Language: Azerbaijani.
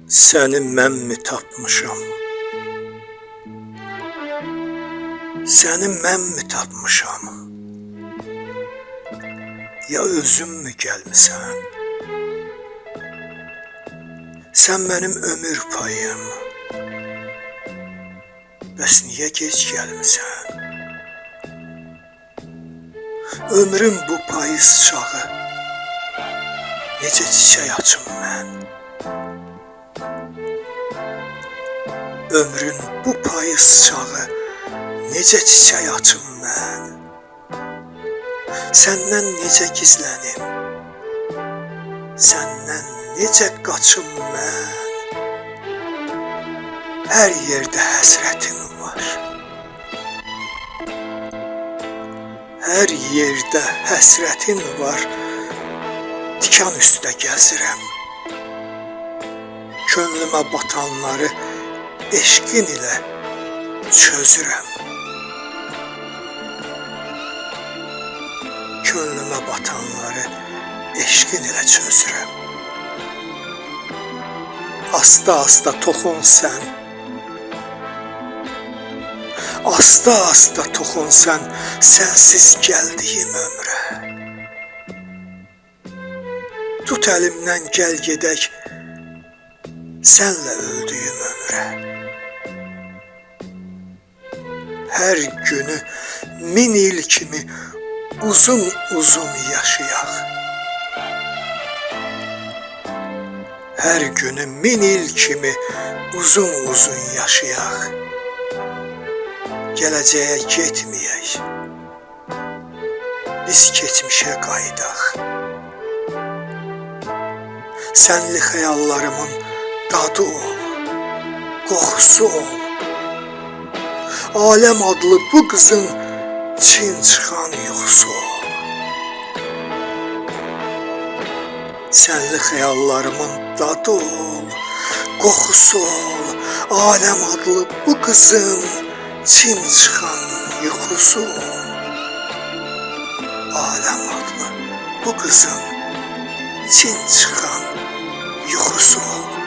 Səni mən mi tapmışam? Səni mən mi tapmışam? Ya özün mü gəlmisən? Sən mənim ömür payım. Bəs niyə gec gəlmisən? Ömrüm bu payız çağı, necə çiçək açım mən? Ömrün bu payız çağı, necə çiçək açım mən? Səndən necə gizlənim? Səndən necə qaçım mən? Hər yerdə həsrətin var. Hər yerdə həsrətin var. Tikan üstə gəzirəm. Könlümə batanları eşqin ilə çözürəm. Könlümə batanları eşqin ilə çözürəm. Asta-asta toxun sən. Asta-asta toxun sən sənsiz gəldiyim ömrə. Tut əlimdən gəl gedək sənlə öldüyüm ömrə. Hər günü 1000 il kimi uzun-uzun yaşayaq. Hər günü 1000 il kimi uzun-uzun yaşayaq. Gələcəyə getməyək. Biz keçmişə qayıdaq. Sənli xəyallarımın dadı ol, qoxusu ol. Aləm adlı bu qızın çin çıxan yuxusu ol. Sənli xəyallarımın dadı ol, qoxusu ol. Aləm adlı bu qızın çin çıxan yuxusu ol. Aləm adlı bu qızın çin çıxan yuxusu ol.